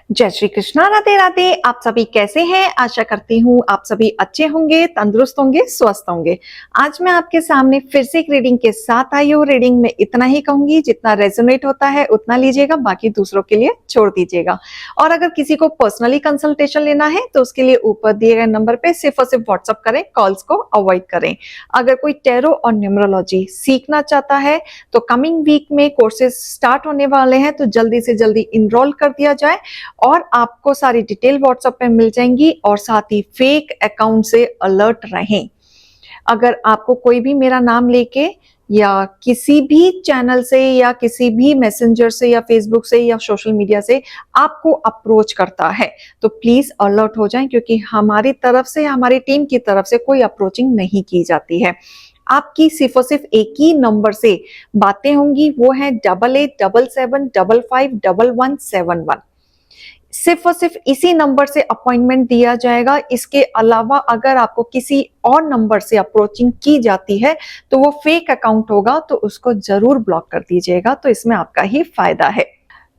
जय श्री कृष्णा, राधे राधे। आप सभी कैसे हैं? आशा करती हूँ आप सभी अच्छे होंगे, तंदुरुस्त होंगे, स्वस्थ होंगे। आज मैं आपके सामने फिर से एक रीडिंग के साथ आई हूँ। रीडिंग में इतना ही कहूंगी, जितना रेजोनेट होता है उतना लीजिएगा, बाकी दूसरों के लिए छोड़ दीजिएगा। और अगर किसी को पर्सनली कंसल्टेशन लेना है तो उसके लिए ऊपर दिए गए नंबर पे सिर्फ और सिर्फ व्हाट्सअप करें, कॉल्स को अवॉइड करें। अगर कोई टैरो और न्यूमरोलॉजी सीखना चाहता है तो कमिंग वीक में कोर्सेज स्टार्ट होने वाले हैं, तो जल्दी से जल्दी इनरोल कर दिया जाए और आपको सारी डिटेल व्हाट्सएप पे मिल जाएंगी। और साथ ही फेक अकाउंट से अलर्ट रहें। अगर आपको कोई भी मेरा नाम लेके या किसी भी चैनल से या किसी भी मैसेंजर से या फेसबुक से या सोशल मीडिया से आपको अप्रोच करता है तो प्लीज अलर्ट हो जाएं, क्योंकि हमारी तरफ से, हमारी टीम की तरफ से कोई अप्रोचिंग नहीं की जाती है। आपकी सिर्फ और सिर्फ एक ही नंबर से बातें होंगी, वो है 8877551171। सिर्फ और सिर्फ इसी नंबर से अपॉइंटमेंट दिया जाएगा। इसके अलावा अगर आपको किसी और नंबर से अप्रोचिंग की जाती है तो वो फेक अकाउंट होगा, तो उसको जरूर ब्लॉक कर दीजिएगा, तो इसमें आपका ही फायदा है।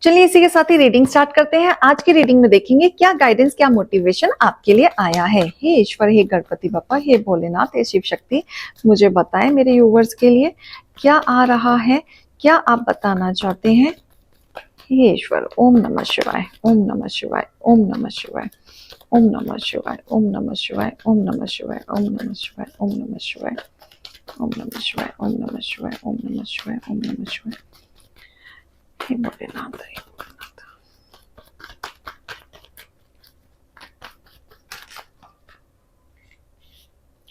चलिए इसी के साथ ही रीडिंग स्टार्ट करते हैं। आज की रीडिंग में देखेंगे क्या गाइडेंस, क्या मोटिवेशन आपके लिए आया है। हे ईश्वर, हे गणपति बप्पा, हे भोलेनाथ, हे शिव शक्ति, मुझे बताएं मेरे व्यूवर्स के लिए क्या आ रहा है, क्या आप बताना चाहते हैं। हे ईश्वर, ओम नमः शिवाय, ओम नमः शिवाय, ओम नमः शिवाय, ओम नमः शिवाय, ओम नमः शिवाय, ओम नमः शिवाय, ओम नमः शिवाय, ओम नमः शिवाय, ओम नमः शिवाय, ओम नमः शिवाय, ओम नमः शिवाय, ओम नमः शिवाय। हे भोलेनाथ, हे भोलेनाथ।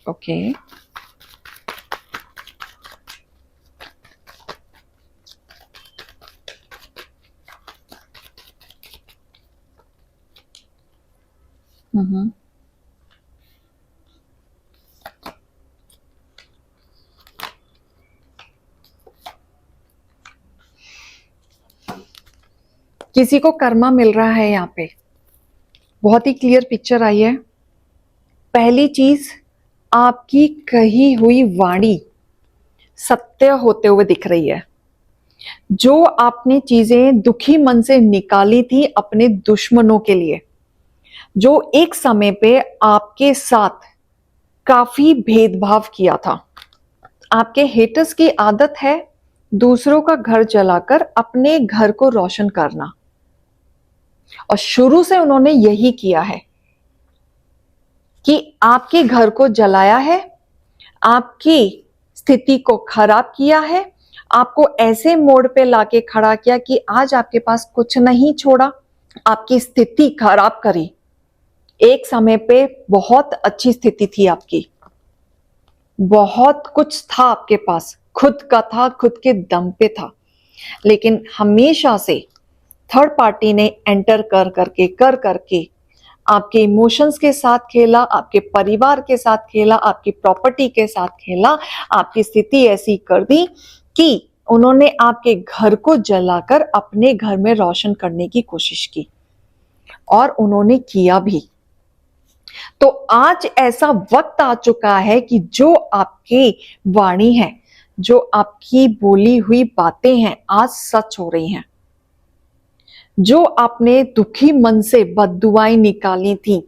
ओके, किसी को कर्मा मिल रहा है। यहाँ पे बहुत ही क्लियर पिक्चर आई है। पहली चीज, आपकी कही हुई वाणी सत्य होते हुए दिख रही है। जो आपने चीजें दुखी मन से निकाली थी अपने दुश्मनों के लिए, जो एक समय पे आपके साथ काफी भेदभाव किया था। आपके हेटर्स की आदत है दूसरों का घर जलाकर अपने घर को रोशन करना, और शुरू से उन्होंने यही किया है कि आपके घर को जलाया है, आपकी स्थिति को खराब किया है, आपको ऐसे मोड़ पे लाके खड़ा किया कि आज आपके पास कुछ नहीं छोड़ा, आपकी स्थिति खराब करी। एक समय पे बहुत अच्छी स्थिति थी आपकी, बहुत कुछ था आपके पास, खुद का था, खुद के दम पे था, लेकिन हमेशा से थर्ड पार्टी ने एंटर कर करके आपके इमोशंस के साथ खेला, आपके परिवार के साथ खेला, आपकी प्रॉपर्टी के साथ खेला, आपकी स्थिति ऐसी कर दी कि उन्होंने आपके घर को जलाकर अपने घर में रोशन करने की कोशिश की, और उन्होंने किया भी। तो आज ऐसा वक्त आ चुका है कि जो आपकी वाणी है, जो आपकी बोली हुई बातें हैं, आज सच हो रही हैं। जो आपने दुखी मन से बद्दुआएं निकाली थी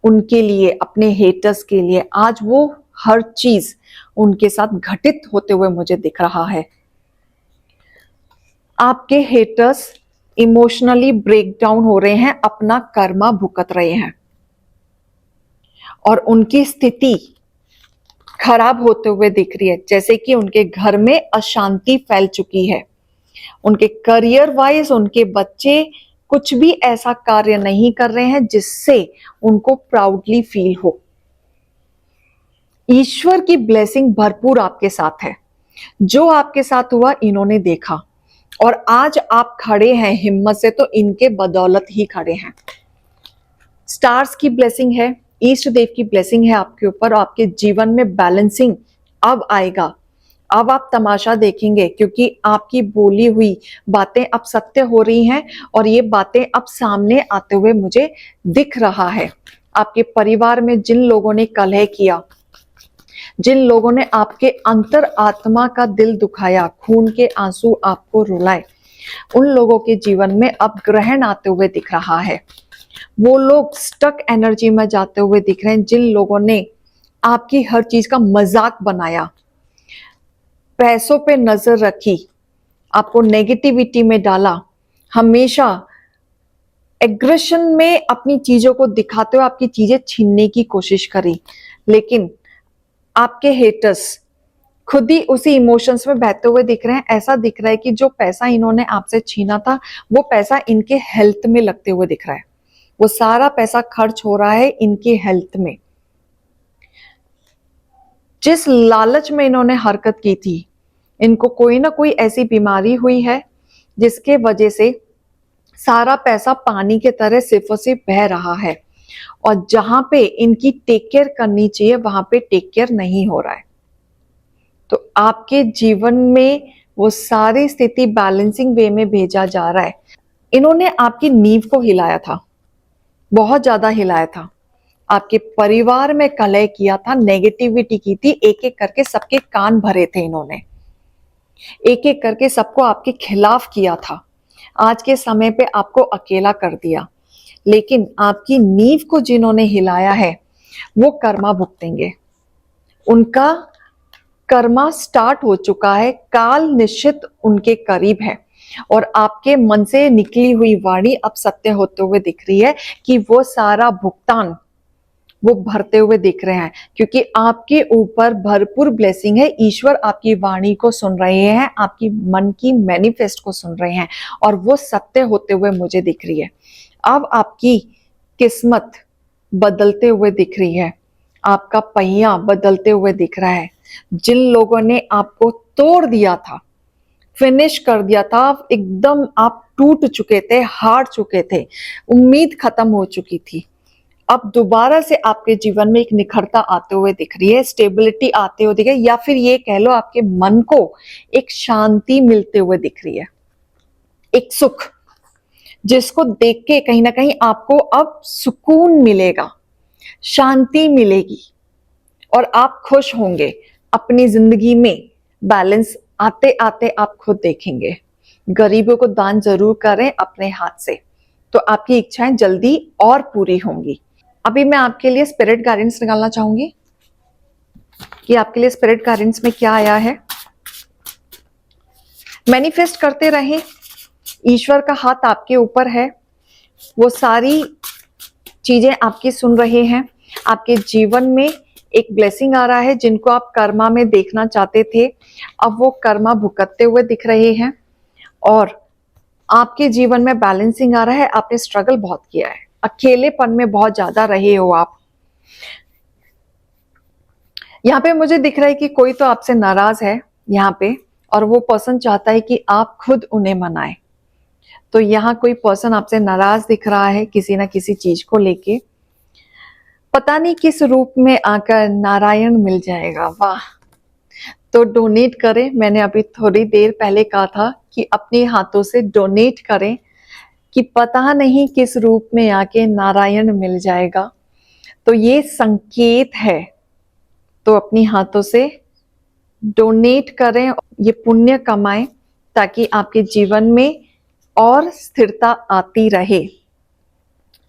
उनके लिए, अपने हेटर्स के लिए, आज वो हर चीज उनके साथ घटित होते हुए मुझे दिख रहा है। आपके हेटर्स इमोशनली ब्रेकडाउन हो रहे हैं, अपना कर्मा भुगत रहे हैं, और उनकी स्थिति खराब होते हुए दिख रही है। जैसे कि उनके घर में अशांति फैल चुकी है, उनके करियर वाइज उनके बच्चे कुछ भी ऐसा कार्य नहीं कर रहे हैं जिससे उनको प्राउडली फील हो। ईश्वर की ब्लेसिंग भरपूर आपके साथ है। जो आपके साथ हुआ इन्होंने देखा, और आज आप खड़े हैं हिम्मत से, तो इनके बदौलत ही खड़े हैं। स्टार्स की ब्लेसिंग है, ईष्ट देव की ब्लेसिंग है आपके ऊपर, और आपके जीवन में बैलेंसिंग अब आएगा। अब आप तमाशा देखेंगे, क्योंकि आपकी बोली हुई बातें अब सत्य हो रही हैं, और ये बातें अब सामने आते हुए मुझे दिख रहा है। आपके परिवार में जिन लोगों ने कलह किया, जिन लोगों ने आपके अंतर आत्मा का दिल दुखाया, खून के आंसू आपको रुलाए, उन लोगों के जीवन में अब ग्रहण आते हुए दिख रहा है। वो लोग स्टक एनर्जी में जाते हुए दिख रहे हैं जिन लोगों ने आपकी हर चीज का मजाक बनाया, पैसों पे नजर रखी, आपको नेगेटिविटी में डाला, हमेशा एग्रेशन में अपनी चीजों को दिखाते हुए आपकी चीजें छीनने की कोशिश करी। लेकिन आपके हेटर्स खुद ही उसी इमोशंस में बहते हुए दिख रहे हैं। ऐसा दिख रहा है कि जो पैसा इन्होंने आपसे छीना था वो पैसा इनके हेल्थ में लगते हुए दिख रहा है। वो सारा पैसा खर्च हो रहा है इनके हेल्थ में। जिस लालच में इन्होंने हरकत की थी, इनको कोई ना कोई ऐसी बीमारी हुई है जिसके वजह से सारा पैसा पानी के तरह सिर्फ और सिर्फ बह रहा है, और जहां पे इनकी टेक केयर करनी चाहिए वहां पे टेक केयर नहीं हो रहा है। तो आपके जीवन में वो सारी स्थिति बैलेंसिंग वे में भेजा जा रहा है। इन्होंने आपकी नींव को हिलाया था, बहुत ज्यादा हिलाया था, आपके परिवार में कलह किया था, नेगेटिविटी की थी, एक एक करके सबके कान भरे थे इन्होंने, एक एक करके सबको आपके खिलाफ किया था। आज के समय पे आपको अकेला कर दिया, लेकिन आपकी नींव को जिन्होंने हिलाया है वो कर्मा भुगतेंगे। उनका कर्मा स्टार्ट हो चुका है, काल निश्चित उनके करीब है, और आपके मन से निकली हुई वाणी अब सत्य होते हुए दिख रही है कि वो सारा भुगतान वो भरते हुए दिख रहे हैं, क्योंकि आपके ऊपर भरपूर ब्लेसिंग है। ईश्वर आपकी वाणी को सुन रहे हैं, आपकी मन की मैनिफेस्ट को सुन रहे हैं, और वो सत्य होते हुए मुझे दिख रही है। अब आपकी किस्मत बदलते हुए दिख रही है, आपका पहिया बदलते हुए दिख रहा है। जिन लोगों ने आपको तोड़ दिया था, फिनिश कर दिया था, एकदम आप टूट चुके थे, हार चुके थे, उम्मीद खत्म हो चुकी थी, अब दोबारा से आपके जीवन में एक निखरता आते हुए दिख रही है, स्टेबिलिटी आते हुए दिख रही है, या फिर ये कह लो आपके मन को एक शांति मिलते हुए दिख रही है, एक सुख जिसको देख के कहीं ना कहीं आपको अब सुकून मिलेगा, शांति मिलेगी, और आप खुश होंगे। अपनी जिंदगी में बैलेंस आते आते आप खुद देखेंगे। गरीबों को दान जरूर करें अपने हाथ से, तो आपकी इच्छाएं जल्दी और पूरी होंगी। अभी मैं आपके लिए स्पिरिट गाइडेंस निकालना चाहूंगी कि आपके लिए स्पिरिट गाइडेंस में क्या आया है। मैनिफेस्ट करते रहें, ईश्वर का हाथ आपके ऊपर है, वो सारी चीजें आपकी सुन रहे हैं। आपके जीवन में एक ब्लेसिंग आ रहा है, जिनको आप कर्मा में देखना चाहते थे अब वो कर्मा भुगतते हुए दिख रहे हैं, और आपके जीवन में बैलेंसिंग आ रहा है। आपने स्ट्रगल बहुत किया है, अकेलेपन में बहुत ज्यादा रहे हो आप। यहाँ पे मुझे दिख रहा है कि कोई तो आपसे नाराज है यहाँ पे, और वो पर्सन चाहता है कि आप खुद उन्हें मनाए। तो यहाँ कोई पर्सन आपसे नाराज दिख रहा है किसी ना किसी चीज को लेके, पता नहीं किस रूप में आकर नारायण मिल जाएगा। वाह! तो डोनेट करें, मैंने अभी थोड़ी देर पहले कहा था कि अपने हाथों से डोनेट करें, कि पता नहीं किस रूप में आके नारायण मिल जाएगा। तो ये संकेत है, तो अपनी हाथों से डोनेट करें, ये पुण्य कमाएं, ताकि आपके जीवन में और स्थिरता आती रहे।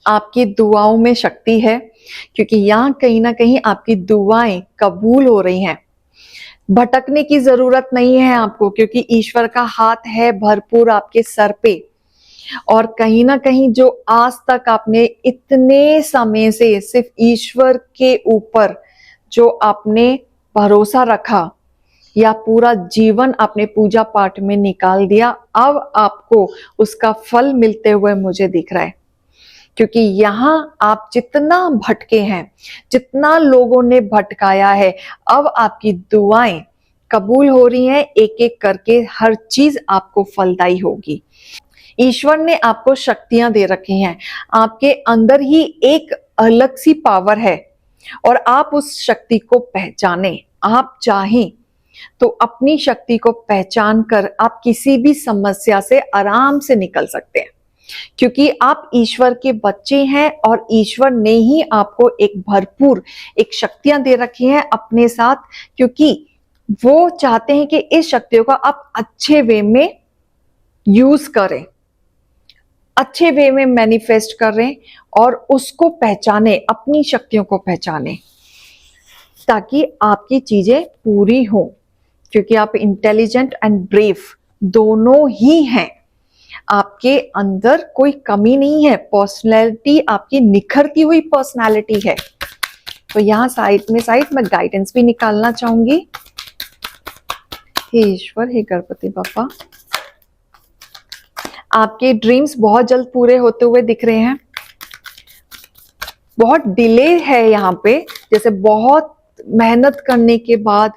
आपकी दुआओं में शक्ति है, क्योंकि यहाँ कहीं ना कहीं आपकी दुआएं कबूल हो रही हैं। भटकने की जरूरत नहीं है आपको, क्योंकि ईश्वर का हाथ है भरपूर आपके सर पे। और कहीं ना कहीं जो आज तक आपने इतने समय से सिर्फ ईश्वर के ऊपर जो आपने भरोसा रखा, या पूरा जीवन आपने पूजा पाठ में निकाल दिया, अब आपको उसका फल मिलते हुए मुझे दिख रहा है। क्योंकि यहाँ आप जितना भटके हैं, जितना लोगों ने भटकाया है, अब आपकी दुआएं कबूल हो रही हैं, एक एक करके हर चीज आपको फलदायी होगी। ईश्वर ने आपको शक्तियां दे रखी हैं, आपके अंदर ही एक अलग सी पावर है, और आप उस शक्ति को पहचाने। आप चाहें तो अपनी शक्ति को पहचान कर आप किसी भी समस्या से आराम से निकल सकते हैं, क्योंकि आप ईश्वर के बच्चे हैं, और ईश्वर ने ही आपको एक भरपूर एक शक्तियां दे रखी हैं अपने साथ, क्योंकि वो चाहते हैं कि इस शक्तियों का आप अच्छे वे में यूज करें, अच्छे वे में मैनिफेस्ट करें और उसको पहचाने, अपनी शक्तियों को पहचाने ताकि आपकी चीजें पूरी हो, क्योंकि आप इंटेलिजेंट एंड ब्रेव दोनों ही हैं। आपके अंदर कोई कमी नहीं है, पर्सनैलिटी आपकी निखरती हुई पर्सनैलिटी है। तो यहाँ साइड में गाइडेंस भी निकालना चाहूंगी। हे ईश्वर, हे गणपति बापा, आपके ड्रीम्स बहुत जल्द पूरे होते हुए दिख रहे हैं। बहुत डिले है यहाँ पे, जैसे बहुत मेहनत करने के बाद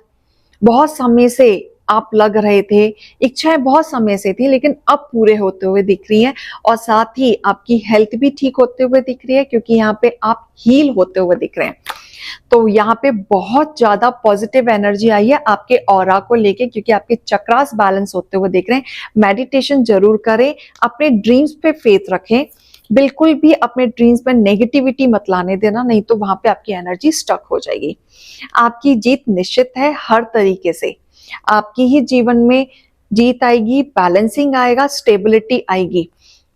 बहुत समय से आप लग रहे थे, इच्छाएं बहुत समय से थी, लेकिन अब पूरे होते हुए दिख रही हैं। और साथ ही आपकी हेल्थ भी ठीक होते हुए दिख रही है, क्योंकि यहाँ पे आप हील होते हुए दिख रहे हैं। तो यहाँ पे बहुत ज्यादा पॉजिटिव एनर्जी आई है आपके ऑरा को लेके, क्योंकि आपके चक्रास बैलेंस होते हुए दिख रहे हैं। मेडिटेशन जरूर करें, अपने ड्रीम्स पे फेथ रखें, बिल्कुल भी अपने ड्रीम्स में नेगेटिविटी मत लाने देना, नहीं तो वहां पे आपकी एनर्जी स्टक हो जाएगी। आपकी जीत निश्चित है हर तरीके से, आपकी ही जीवन में जीत आएगी, बैलेंसिंग आएगा, स्टेबिलिटी आएगी।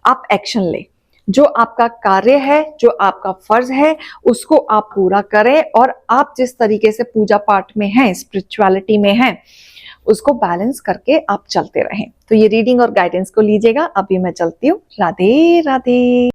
आप एक्शन ले, जो आपका कार्य है, जो आपका फर्ज है, उसको आप पूरा करें और आप जिस तरीके से पूजा पाठ में हैं, स्पिरिचुअलिटी में हैं, उसको बैलेंस करके आप चलते रहें। तो ये रीडिंग और गाइडेंस को लीजिएगा। अभी मैं चलती हूँ। राधे राधे।